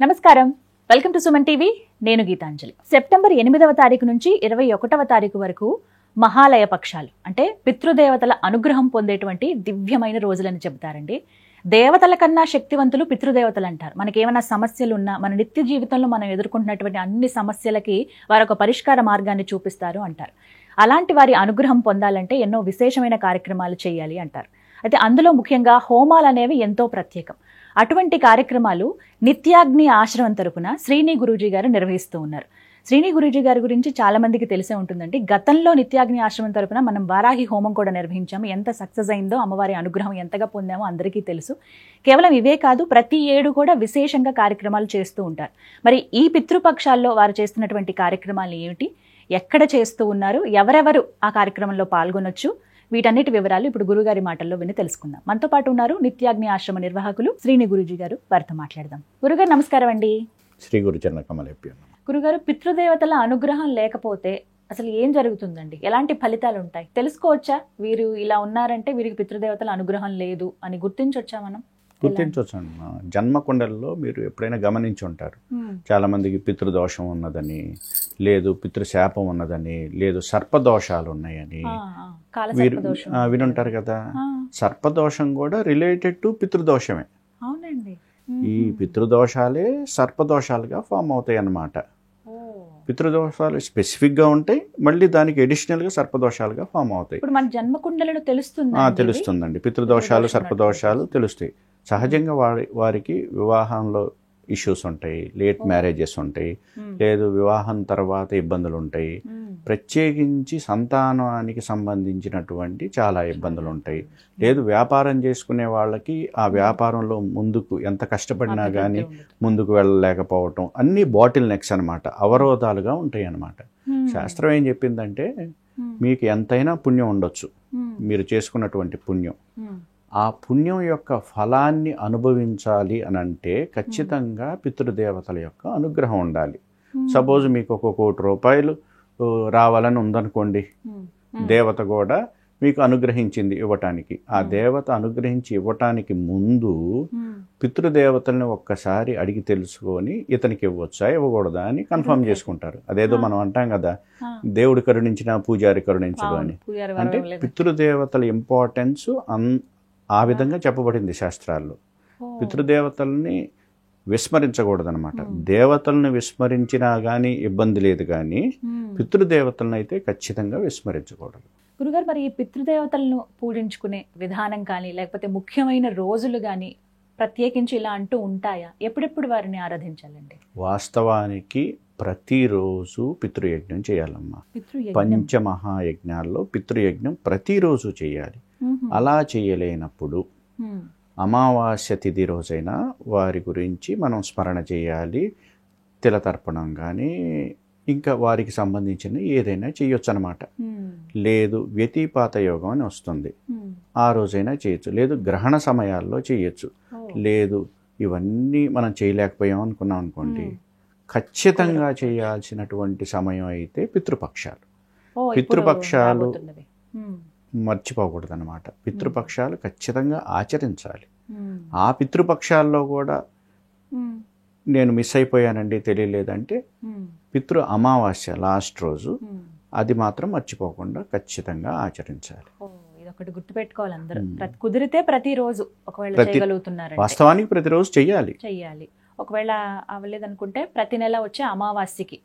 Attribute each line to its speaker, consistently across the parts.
Speaker 1: నమస్కారం, welcome to Suman TV. నేను Gitanjali. September 8వ తారీఖు నుంచి 21వ తారీఖు వరకు మహాలయ పక్షాలు అంటే పితృదేవతల అనుగ్రహం పొందేటువంటి దివ్యమైన రోజులని చెబుతారండి. దేవతల కన్నా శక్తివంతులు పితృదేవతలు అంటారు. మనకేమైనా సమస్యలు ఉన్నా, మన నిత్య జీవితంలో మనం ఎదుర్కొంటున్నటువంటి అన్ని సమస్యలకి వారొక పరిష్కార మార్గాన్ని చూపిస్తారు అంటారు. అలాంటి వారి అనుగ్రహం పొందాలంటే ఎన్నో విశేషమైన కార్యక్రమాలు చేయాలి అంటారు. అయితే అందులో ముఖ్యంగా హోమాలు అనేవి ఎంతో ప్రత్యేకం. అటువంటి కార్యక్రమాలు నిత్యాగ్ని ఆశ్రమం తరపున శ్రీని గురూజీ గారు నిర్వహిస్తూ ఉన్నారు. శ్రీని గురూజీ గారి గురించి చాలా మందికి తెలిసే ఉంటుందండి. గతంలో నిత్యాగ్ని ఆశ్రమం తరపున మనం వారాహి హోమం కూడా నిర్వహించాము. ఎంత సక్సెస్ అయిందో, అమ్మవారి అనుగ్రహం ఎంతగా పొందామో అందరికీ తెలుసు. కేవలం ఇవే కాదు, ప్రతి ఏడు కూడా విశేషంగా కార్యక్రమాలు చేస్తూ ఉంటారు. మరి ఈ పితృపక్షాల్లో వారు చేస్తున్నటువంటి కార్యక్రమాలు ఏమిటి, ఎక్కడ చేస్తూ ఉన్నారు, ఎవరెవరు ఆ కార్యక్రమంలో పాల్గొనొచ్చు, వీటన్నిటి వివరాలు ఇప్పుడు గురుగారి మాటల్లో విని తెలుసుకుందాం. మనతో పాటు ఉన్నారు నిత్యాగ్ని ఆశ్రమ నిర్వాహకులు శ్రీని గురూజీ గారు. వారితో మాట్లాడదాం. గురుగారు నమస్కారం అండి.
Speaker 2: శ్రీ గురుచరణ కమలేప్య.
Speaker 1: గురుగారు, పితృదేవతల అనుగ్రహం లేకపోతే అసలు ఏం జరుగుతుందండి? ఎలాంటి ఫలితాలు ఉంటాయి? తెలుసుకోవచ్చా? వీరు ఇలా ఉన్నారంటే వీరికి పితృదేవతల అనుగ్రహం లేదు అని గుర్తించవచ్చా మనం?
Speaker 2: గుర్తించవచ్చు అండి. జన్మకుండల్లో మీరు ఎప్పుడైనా గమనించి ఉంటారు, చాలా మందికి పితృదోషం ఉన్నదని, లేదు పితృశాపం ఉన్నదని, లేదు సర్పదోషాలు ఉన్నాయని వినుంటారు కదా. సర్పదోషం కూడా రిలేటెడ్ టు పితృదోషమే.
Speaker 1: అవునండి.
Speaker 2: ఈ పితృదోషాలే సర్పదోషాలుగా ఫామ్ అవుతాయి అన్నమాట. పితృదోషాలు స్పెసిఫిక్గా ఉంటాయి, మళ్ళీ దానికి అడిషనల్గా సర్పదోషాలుగా ఫామ్ అవుతాయి.
Speaker 1: ఇప్పుడు మన జన్మకుండలను
Speaker 2: తెలుస్తుందండి. పితృదోషాలు సర్పదోషాలు తెలుస్తాయి. సహజంగా వారికి వివాహంలో ఇష్యూస్ ఉంటాయి, లేట్ మ్యారేజెస్ ఉంటాయి, లేదు వివాహం తర్వాత ఇబ్బందులు ఉంటాయి, ప్రత్యేకించి సంతానానికి సంబంధించినటువంటి చాలా ఇబ్బందులు ఉంటాయి, లేదు వ్యాపారం చేసుకునే వాళ్ళకి ఆ వ్యాపారంలో ముందుకు ఎంత కష్టపడినా కానీ ముందుకు వెళ్ళలేకపోవటం, అన్ని బాటిల్ నెక్స్ అనమాట, అవరోధాలుగా ఉంటాయి అన్నమాట. శాస్త్రం ఏం చెప్పిందంటే, మీకు ఎంతైనా పుణ్యం ఉండొచ్చు, మీరు చేసుకున్నటువంటి పుణ్యం, ఆ పుణ్యం యొక్క ఫలాన్ని అనుభవించాలి అని అంటే ఖచ్చితంగా పితృదేవతల యొక్క అనుగ్రహం ఉండాలి. సపోజ్ మీకు 1 కోటి రూపాయలు రావాలని ఉందనుకోండి, దేవత కూడా మీకు అనుగ్రహించింది ఇవ్వటానికి. ఆ దేవత అనుగ్రహించి ఇవ్వటానికి ముందు పితృదేవతల్ని ఒక్కసారి అడిగి తెలుసుకొని ఇతనికి ఇవ్వచ్చా ఇవ్వకూడదా అని కన్ఫర్మ్ చేసుకుంటారు. అదేదో మనం అంటాం కదా, దేవుడు కరుణించిన పూజారి కరుణించదు అని. అంటే పితృదేవతల ఇంపార్టెన్స్ ఆ విధంగా చెప్పబడింది శాస్త్రాల్లో. పితృదేవతల్ని విస్మరించకూడదనమాట. దేవతలను విస్మరించినా కానీ ఇబ్బంది లేదు, కానీ పితృదేవతలను అయితే ఖచ్చితంగా విస్మరించకూడదు.
Speaker 1: గురుగారు, మరి ఈ పితృదేవతలను పూజించుకునే విధానం కానీ, లేకపోతే ముఖ్యమైన రోజులు కానీ ప్రత్యేకించి ఇలా అంటూ ఉంటాయా? ఎప్పుడెప్పుడు వారిని ఆరాధించాలండి?
Speaker 2: వాస్తవానికి ప్రతిరోజు పితృయజ్ఞం చేయాలమ్మా. పంచమహాయజ్ఞాల్లో పితృయజ్ఞం ప్రతిరోజు చేయాలి. అలా చేయలేనప్పుడు అమావాస్య తిథి రోజైనా వారి గురించి మనం స్మరణ చేయాలి. తిలతర్పణం కానీ ఇంకా వారికి సంబంధించిన ఏదైనా చేయొచ్చు అనమాట. లేదు వ్యతిపాత యోగం అని వస్తుంది, ఆ రోజైనా చేయొచ్చు. లేదు గ్రహణ సమయాల్లో చేయొచ్చు. లేదు ఇవన్నీ మనం చేయలేకపోయాం అనుకున్నాం అనుకోండి, ఖచ్చితంగా చేయాల్సినటువంటి సమయం అయితే పితృపక్షాలు. పితృపక్షాలు మర్చిపోకూడదు అనమాట. పితృపక్షాలు ఖచ్చితంగా ఆచరించాలి. ఆ పితృపక్షాల్లో కూడా నేను మిస్ అయిపోయానండి తెలియలేదంటే, పితృ అమావాస్య లాస్ట్ రోజు అది మాత్రం మర్చిపోకుండా ఖచ్చితంగా ఆచరించాలి.
Speaker 1: ఇదొకటి గుర్తుపెట్టుకోవాలి అందరూ. కుదిరితే ప్రతిరోజు ఒకవేళ చేయగలుగుతున్నారు,
Speaker 2: వాస్తవానికి ప్రతిరోజు చెయ్యాలి.
Speaker 1: ఒకవేళ అవ్వలేదనుకుంటే ప్రతి నెల వచ్చే అమావాస్యకి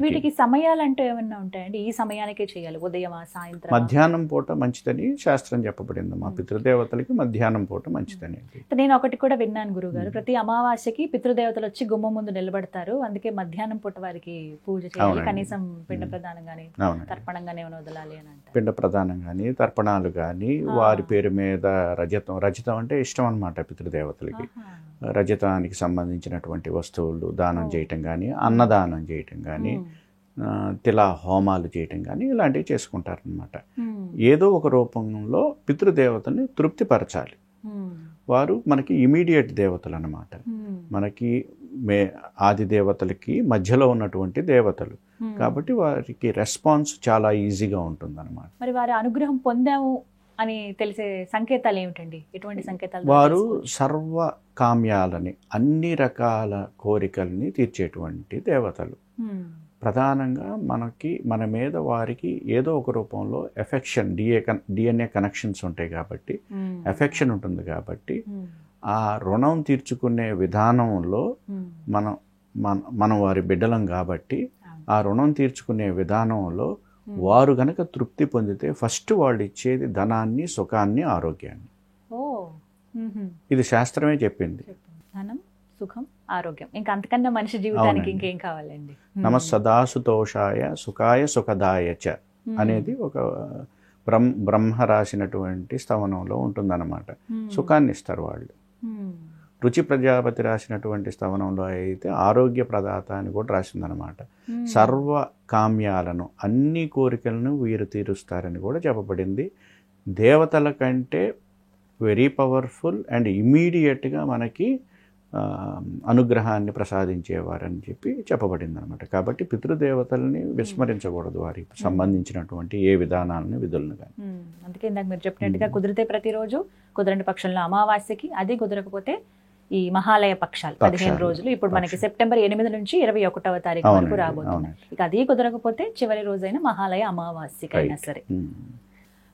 Speaker 1: వీటికి సమయాలు అంటూ ఏమన్నా ఉంటాయండి? ఈ సమయానికే చేయాలి, ఉదయమా సాయంత్రం?
Speaker 2: మధ్యాహ్నం పూట మంచిదని శాస్త్రం చెప్పబడింది. మా పితృదేవతలకి మధ్యాహ్నం పూట మంచిదని.
Speaker 1: నేను ఒకటి కూడా విన్నాను గురుగారు, ప్రతి అమావాస్యకి పితృదేవతలు వచ్చి గుమ్మం ముందు నిలబడతారు, అందుకే మధ్యాహ్నం పూట వారికి పూజ చేయాలి, కనీసం పిండ ప్రదానం గానీ తర్పణం గానీ ఏమైనా వదలాలి అని అంటారు.
Speaker 2: పిండ ప్రదానం కానీ తర్పణాలు కానీ, వారి పేరు మీద రజతం అంటే ఇష్టం అనమాట పితృదేవతలకి. రజతానికి సంబంధించినటువంటి వస్తువులు దానం చేయటం కానీ, అన్నదానం చేయటం కానీ, తిలా హోమాలు చేయటం కానీ ఇలాంటివి చేసుకుంటారనమాట. ఏదో ఒక రూపంలో పితృదేవతని తృప్తిపరచాలి. వారు మనకి ఇమీడియట్ దేవతలు అన్నమాట. మనకి ఆది దేవతలకి మధ్యలో ఉన్నటువంటి దేవతలు కాబట్టి వారికి రెస్పాన్స్ చాలా ఈజీగా ఉంటుంది అన్నమాట.
Speaker 1: మరి వారి అనుగ్రహం పొందాము అని తెలిసే సంకేతాలు ఏమిటండి? ఎటువంటి సంకేతాలు
Speaker 2: వారు
Speaker 1: తెలుసుకోవచ్చు?
Speaker 2: సర్వ కామ్యాలని, అన్ని రకాల కోరికల్ని తీర్చేటువంటి దేవతలు. ప్రధానంగా మన మీద వారికి ఏదో ఒక రూపంలో ఎఫెక్షన్, డిఎన్ఏ కనెక్షన్స్ ఉంటాయి కాబట్టి, ఎఫెక్షన్ ఉంటుంది కాబట్టి, ఆ రుణం తీర్చుకునే విధానంలో మనం వారి బిడ్డలం కాబట్టి, ఆ రుణం తీర్చుకునే విధానంలో వారు గనక తృప్తి పొందితే ఫస్ట్ వాళ్ళు ఇచ్చేది ధనాన్ని, సుఖాన్ని, ఆరోగ్యాన్ని. ఇది శాస్త్రమే చెప్పింది.
Speaker 1: ధనం, సుఖం, ఆరోగ్యం, ఇంకా అంతకన్నా మనిషి జీవితానికి ఇంకేం కావాలండి?
Speaker 2: నమస్సదాసుతోషాయ సుఖాయ సుఖదాయచ అనేది ఒక బ్రహ్మ రాసినటువంటి స్తవనంలో ఉంటుందన్నమాట. సుఖాన్ని ఇస్తారు వాళ్ళు. రుచి ప్రజాపతి రాసినటువంటి స్తవనంలో అయితే ఆరోగ్య ప్రదాత అని కూడా రాసిందనమాట. సర్వ కామ్యాలను, అన్ని కోరికలను వీరు తీరుస్తారని కూడా చెప్పబడింది. దేవతల కంటే వెరీ పవర్ఫుల్ అండ్ ఇమ్మీడియట్గా మనకి అనుగ్రహాన్ని ప్రసాదించేవారని చెప్పబడింది అనమాట. కాబట్టి పితృదేవతల్ని విస్మరించకూడదు, వారికి సంబంధించినటువంటి ఏ విధానాలని, విధులను కానీ.
Speaker 1: అందుకే ఇందాక మీరు చెప్పినట్టుగా కుదిరితే ప్రతిరోజు, కుదరని పక్షంలో అమావాస్యకి, అది కుదరకపోతే ఈ మహాలయ పక్షాలు 15 రోజులు. ఇప్పుడు మనకి సెప్టెంబర్ 8 నుంచి 21వ తారీఖు వరకు రాబోతున్నాయి. ఇక అది కుదరకపోతే చివరి రోజైన మహాలయ అమావాస్యకైనా సరే.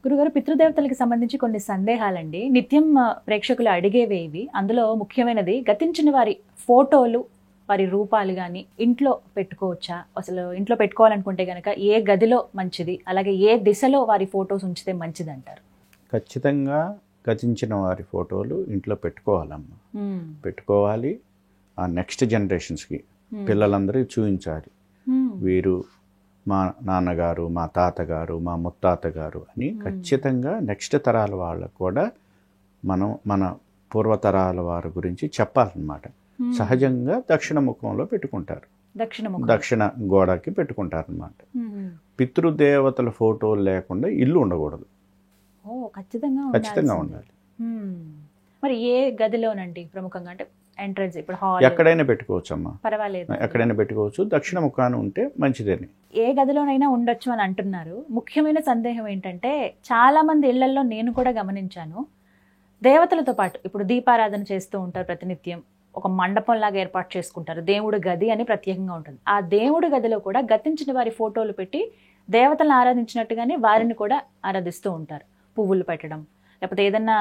Speaker 1: గురుగారు, పితృదేవతలకి సంబంధించి కొన్ని సందేహాలండి. నిత్యం ప్రేక్షకులు అడిగేవి ఇవి. అందులో ముఖ్యమైనది, గతించిన వారి ఫోటోలు, వారి రూపాలు కానీ ఇంట్లో పెట్టుకోవచ్చా? అసలు ఇంట్లో పెట్టుకోవాలనుకుంటే కనుక ఏ గదిలో మంచిది, అలాగే ఏ దిశలో వారి ఫోటోస్ ఉంచితే మంచిది అంటారు?
Speaker 2: ఖచ్చితంగా గతించిన వారి ఫోటోలు ఇంట్లో పెట్టుకోవాలమ్మా. పెట్టుకోవాలి. ఆ నెక్స్ట్ జనరేషన్స్కి పిల్లలందరూ చూపించాలి. వీరు మా నాన్నగారు, మా తాతగారు, మా ముత్తాతగారు అని ఖచ్చితంగా నెక్స్ట్ తరాల వాళ్ళకు కూడా మన పూర్వతరాల వారి గురించి చెప్పాలన్నమాట. సహజంగా దక్షిణ ముఖంలో పెట్టుకుంటారు, దక్షిణ గోడకి పెట్టుకుంటారన్నమాట. పితృదేవతల ఫోటోలు లేకుండా ఇల్లు ఉండకూడదు. ఖచ్చితంగా ఉండాలి.
Speaker 1: మరి ఏ గదిలోనండి ప్రముఖంగా? అంటే ఎంట్రన్స్, ఇప్పుడు హాల్,
Speaker 2: ఎక్కడైనా పెట్టుకోవచ్చమ్మా,
Speaker 1: పర్వాలేదు,
Speaker 2: ఎక్కడైనా పెట్టుకోవచ్చు. దక్షిణ ముఖాన ఉంటే మంచిదని.
Speaker 1: ఏ గదిలోనైనా ఉండొచ్చు అని అంటున్నారు. ముఖ్యమైన సందేహం ఏంటంటే, చాలా మంది ఇళ్లలో నేను కూడా గమనించాను, దేవతలతో పాటు ఇప్పుడు దీపారాధన చేస్తూ ఉంటారు ప్రతినిత్యం. ఒక మండపం లాగా ఏర్పాటు చేసుకుంటారు, దేవుడి గది అని ప్రత్యేకంగా ఉంటుంది. ఆ దేవుడి గదిలో కూడా గతించిన వారి ఫోటోలు పెట్టి దేవతలను ఆరాధించినట్టుగానే వారిని కూడా ఆరాధిస్తూ ఉంటారు. పువ్వులు పెట్టడం, లేకపోతే ఏదన్నా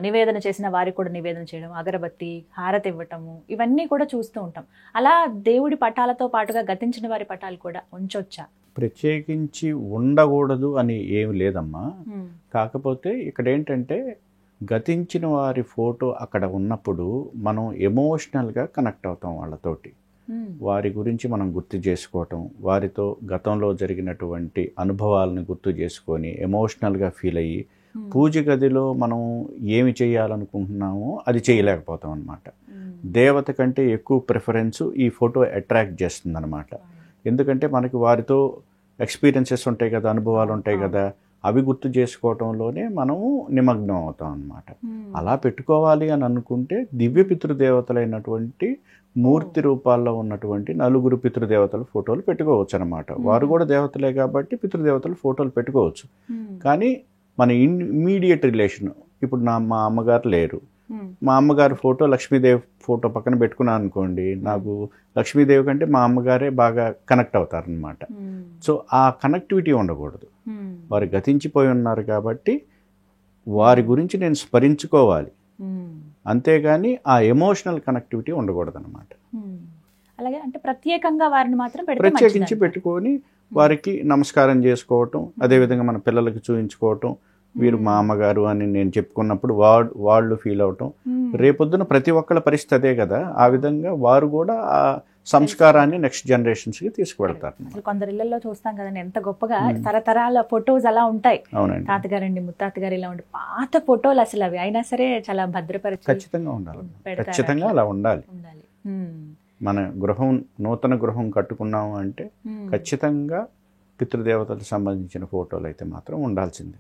Speaker 1: నివేదన చేసిన వారికి కూడా నివేదన చేయడం, అగరబత్తి, హారతి ఇవ్వటము, ఇవన్నీ కూడా చూస్తూ ఉంటాం. అలా దేవుడి పటాలతో పాటుగా గతించిన వారి పటాలు కూడా ఉంచొచ్చా?
Speaker 2: ప్రత్యేకించి ఉండకూడదు అని ఏమి లేదమ్మా. కాకపోతే ఇక్కడ ఏంటంటే, గతించిన వారి ఫోటో అక్కడ ఉన్నప్పుడు మనం ఎమోషనల్గా కనెక్ట్ అవుతాం వాళ్ళతోటి. వారి గురించి మనం గుర్తు చేసుకోవటం, వారితో గతంలో జరిగినటువంటి అనుభవాలను గుర్తు చేసుకొని ఎమోషనల్గా ఫీల్ అయ్యి, పూజ గదిలో మనం ఏమి చేయాలనుకుంటున్నామో అది చేయలేకపోతాం అనమాట. దేవత కంటే ఎక్కువ ప్రిఫరెన్స్ ఈ ఫోటో అట్రాక్ట్ చేస్తుంది అనమాట. ఎందుకంటే మనకి వారితో ఎక్స్పీరియన్సెస్ ఉంటాయి కదా, అనుభవాలు ఉంటాయి కదా, అవి గుర్తు చేసుకోవటంలోనే మనము నిమగ్నం అవుతాం అన్నమాట. అలా పెట్టుకోవాలి అని అనుకుంటే దివ్య పితృదేవతలైనటువంటి మూర్తి రూపాల్లో ఉన్నటువంటి 4 పితృదేవతల ఫోటోలు పెట్టుకోవచ్చు అనమాట. వారు కూడా దేవతలే కాబట్టి పితృదేవతల ఫోటోలు పెట్టుకోవచ్చు. కానీ మన ఇమ్మీడియట్ రిలేషన్, ఇప్పుడు మా అమ్మగారు లేరు, మా అమ్మగారి ఫోటో లక్ష్మీదేవి ఫోటో పక్కన పెట్టుకున్నాను అనుకోండి, నాకు లక్ష్మీదేవి కంటే మా అమ్మగారే బాగా కనెక్ట్ అవుతారనమాట. సో ఆ కనెక్టివిటీ ఉండకూడదు. వారు గతించిపోయి ఉన్నారు కాబట్టి వారి గురించి నేను స్మరించుకోవాలి, అంతేగాని ఆ ఎమోషనల్ కనెక్టివిటీ ఉండకూడదు అనమాట.
Speaker 1: అలాగే అంటే ప్రత్యేకంగా వారిని మాత్రం
Speaker 2: ప్రత్యేకించి పెట్టుకొని వారికి నమస్కారం చేసుకోవటం, అదేవిధంగా మన పిల్లలకి చూపించుకోవటం, వీరు మా అమ్మగారు అని నేను చెప్పుకున్నప్పుడు వాళ్ళు ఫీల్ అవటం. రేపొద్దున ప్రతి ఒక్కళ్ళ పరిస్థితి అదే కదా, ఆ విధంగా వారు కూడా ఆ సంస్కారాన్ని నెక్స్ట్ జనరేషన్స్ కి తీసుకువెళ్తారు.
Speaker 1: కొందరు ఇళ్లలో చూస్తాం కదండి, ఎంత గొప్పగా తరతరాల ఫొటోస్ అలా ఉంటాయి. తాతగారండి, ముత్తాతగారు ఇలా ఉండి పాత ఫోటోలు, అసలు అవి అయినా సరే చాలా భద్రపరిచి
Speaker 2: ఖచ్చితంగా ఉండాలి. ఖచ్చితంగా అలా ఉండాలి. మన గృహం, నూతన గృహం కట్టుకున్నాము అంటే ఖచ్చితంగా పితృదేవతలకు సంబంధించిన ఫోటోలు అయితే మాత్రం ఉండాల్సిందే.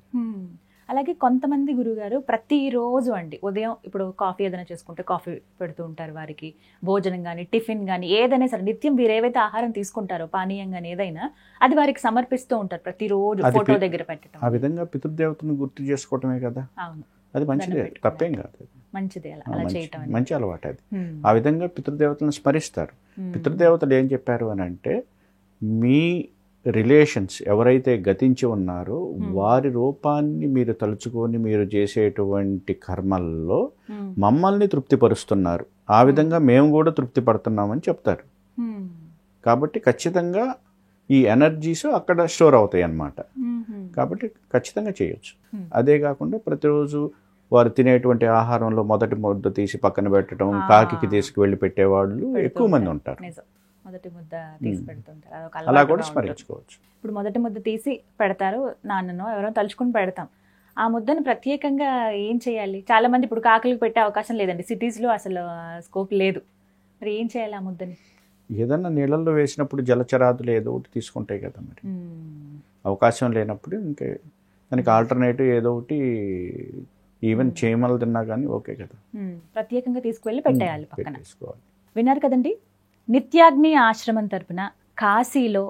Speaker 1: అలాగే కొంతమంది గురుగారు ప్రతిరోజు అండి ఉదయం ఇప్పుడు కాఫీ ఏదైనా చేసుకుంటే కాఫీ పెడుతూ ఉంటారు వారికి, భోజనం కానీ టిఫిన్ కానీ ఏదైనా సరే నిత్యం వీరు ఏవైతే ఆహారం తీసుకుంటారో పానీయం కానీ ఏదైనా అది వారికి సమర్పిస్తూ ఉంటారు ప్రతిరోజు ఫోటో దగ్గర పెట్టడం.
Speaker 2: ఆ విధంగా పితృదేవతను గుర్తు చేసుకోవటమే కదా.
Speaker 1: అవును,
Speaker 2: అది మంచిదే, తప్పేం కాదు,
Speaker 1: మంచిదే అలా చేయటం,
Speaker 2: మంచి అలవాటు అది. ఆ విధంగా పితృదేవతలను స్మరిస్తారు. పితృదేవతలు ఏం చెప్పారు అని అంటే, మీ రిలేషన్స్ ఎవరైతే గతించి ఉన్నారో వారి రూపాన్ని మీరు తలుచుకొని మీరు చేసేటువంటి కర్మల్లో మమ్మల్ని తృప్తిపరుస్తున్నారు, ఆ విధంగా మేము కూడా తృప్తి పడుతున్నామని చెప్తారు. కాబట్టి ఖచ్చితంగా ఈ ఎనర్జీస్ అక్కడ స్టోర్ అవుతాయి అన్నమాట. కాబట్టి ఖచ్చితంగా చేయొచ్చు. అదే కాకుండా ప్రతిరోజు వారు తినేటువంటి ఆహారంలో మొదటి ముద్ద తీసి పక్కన పెట్టడం, కాకి తీసుకువెళ్ళి పెట్టేవాళ్ళు ఎక్కువ మంది ఉంటారు.
Speaker 1: మొదటి ముద్ద తీసి పెడుతుంటారు,
Speaker 2: అలా కూడా స్మరించుకోవచ్చు.
Speaker 1: ఇప్పుడు మొదటి ముద్ద తీసి పెడతారు, నాన్ననో ఎవరో తలుచుకుని పెడతాం. ఆ ముద్దను ప్రత్యేకంగా ఏం చేయాలి? చాలా మంది ఇప్పుడు కాకులకు పెట్టే అవకాశం లేదండి, సిటీస్లో అసలు స్కోప్ లేదు. మరి ఏం చేయాలి ఆ ముద్దని?
Speaker 2: ఏదన్నా నీళ్ళల్లో వేసినప్పుడు జలచరాదులు ఏదో ఒకటి తీసుకుంటాయి కదా, మరి అవకాశం లేనప్పుడు ఇంకే దానికి ఆల్టర్నేటివ్ ఏదో ఒకటి, ఈవెన్ చీమలు తిన్నా కానీ ఓకే కదా,
Speaker 1: ప్రత్యేకంగా తీసుకువెళ్ళి పెట్టేయాలి పక్కన. విన్నారు కదండి, నిత్యాగ్ని ఆశ్రమం తరపున కాశీలో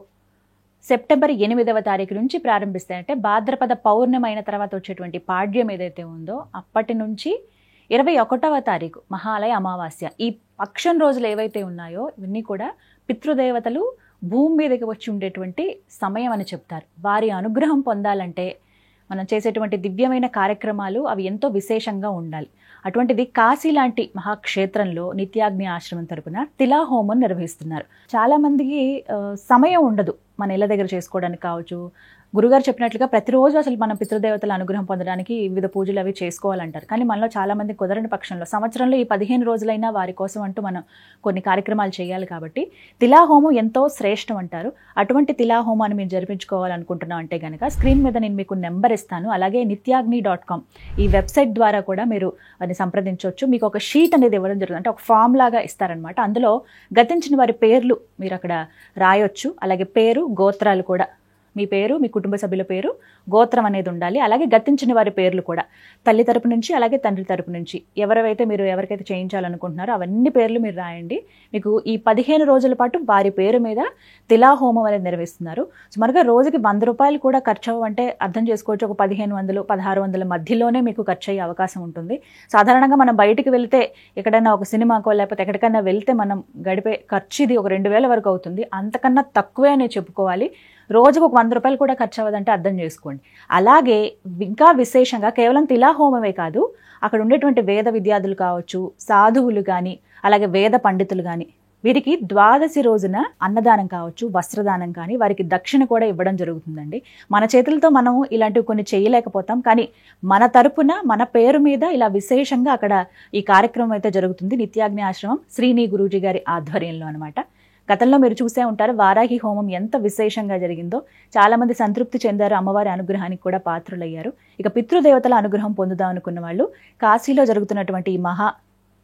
Speaker 1: సెప్టెంబర్ 8వ తారీఖు నుంచి ప్రారంభిస్తాయంటే భాద్రపద పౌర్ణమి అయిన తర్వాత వచ్చేటువంటి పాడ్యం ఏదైతే ఉందో అప్పటి నుంచి 21వ తారీఖు మహాలయ అమావాస్య, ఈ పక్షం రోజులు ఏవైతే ఉన్నాయో ఇవన్నీ కూడా పితృదేవతలు భూమి మీదకి వచ్చి ఉండేటువంటి సమయం అని చెప్తారు. వారి అనుగ్రహం పొందాలంటే మనం చేసేటువంటి దివ్యమైన కార్యక్రమాలు అవి ఎంతో విశేషంగా ఉండాలి. అటువంటిది కాశీ లాంటి మహాక్షేత్రంలో నిత్యాగ్ని ఆశ్రమం తరపున తిలాహోమం నిర్వహిస్తున్నారు. చాలా మందికి సమయం ఉండదు మన ఇళ్ళ దగ్గర చేసుకోవడానికి కావచ్చు. గురుగారు చెప్పినట్లుగా ప్రతిరోజు అసలు మనం పితృదేవతల అనుగ్రహం పొందడానికి వివిధ పూజలు అవి చేసుకోవాలంటారు. కానీ మనలో చాలా మంది కుదరని పక్షంలో సంవత్సరంలో ఈ 15 రోజులైనా వారి కోసం అంటూ మనం కొన్ని కార్యక్రమాలు చేయాలి. కాబట్టి తిలాహోమం ఎంతో శ్రేష్టం అంటారు. అటువంటి తిలాహోమాన్ని మీరు జరిపించుకోవాలనుకుంటున్నాం అంటే కనుక స్క్రీన్ మీద నేను మీకు నెంబర్ ఇస్తాను. అలాగే nityagni.com ఈ వెబ్సైట్ ద్వారా కూడా మీరు వారిని సంప్రదించవచ్చు. మీకు ఒక షీట్ అనేది ఇవ్వడం జరుగుతుంది, అంటే ఒక ఫామ్ లాగా ఇస్తారనమాట. అందులో గతించిన వారి పేర్లు మీరు అక్కడ రాయొచ్చు. అలాగే పేరు, గోత్రాలు కూడా, మీ పేరు, మీ కుటుంబ సభ్యుల పేరు, గోత్రం అనేది ఉండాలి. అలాగే గతించిన వారి పేర్లు కూడా తల్లి తరపు నుంచి అలాగే తండ్రి తరపు నుంచి ఎవరికైతే చేయించాలనుకుంటున్నారో అవన్నీ పేర్లు మీరు రాయండి. మీకు ఈ 15 రోజుల పాటు వారి పేరు మీద తిలాహోమం అనేది నిర్వహిస్తున్నారు. సుమారుగా రోజుకి 100 రూపాయలు కూడా ఖర్చు అవ్వంటే అర్థం చేసుకోవచ్చు. ఒక 1500, 1600 మధ్యలోనే మీకు ఖర్చు అయ్యే అవకాశం ఉంటుంది. సాధారణంగా మనం బయటికి వెళ్తే ఎక్కడైనా ఒక సినిమాకో లేకపోతే ఎక్కడికైనా వెళ్తే మనం గడిపే ఖర్చు ఇది ఒక 2000 వరకు అవుతుంది. అంతకన్నా తక్కువే అని చెప్పుకోవాలి. రోజుకు ఒక 100 రూపాయలు కూడా ఖర్చు అవ్వదంటే అర్థం చేసుకోండి. అలాగే ఇంకా విశేషంగా కేవలం తిలాహోమమే కాదు, అక్కడ ఉండేటువంటి వేద విద్యార్థులు కావచ్చు, సాధువులు కానీ అలాగే వేద పండితులు కానీ వీరికి ద్వాదశి రోజున అన్నదానం కావచ్చు, వస్త్రదానం కానీ వారికి దక్షిణ కూడా ఇవ్వడం జరుగుతుందండి. మన చేతులతో మనం ఇలాంటివి కొన్ని చేయలేకపోతాం, కానీ మన తరపున మన పేరు మీద ఇలా విశేషంగా అక్కడ ఈ కార్యక్రమం అయితే జరుగుతుంది. నిత్యాగ్ని ఆశ్రమం శ్రీని గురూజీ గారి ఆధ్వర్యంలో అనమాట. గతంలో మీరు చూసే ఉంటారు వారాహి హోమం ఎంత విశేషంగా జరిగిందో. చాలా మంది సంతృప్తి చెందారు, అమ్మవారి అనుగ్రహానికి కూడా పాత్రులయ్యారు. ఇక పితృదేవతల అనుగ్రహం పొందుదాం అనుకున్న వాళ్ళు కాశీలో జరుగుతున్నటువంటి ఈ మహా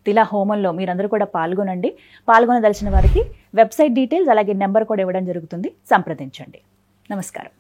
Speaker 1: తిలా హోమంలో మీరందరూ కూడా పాల్గొనండి. పాల్గొనదలిచిన వారికి వెబ్సైట్ డీటెయిల్స్ అలాగే నెంబర్ కూడా ఇవ్వడం జరుగుతుంది, సంప్రదించండి. నమస్కారం.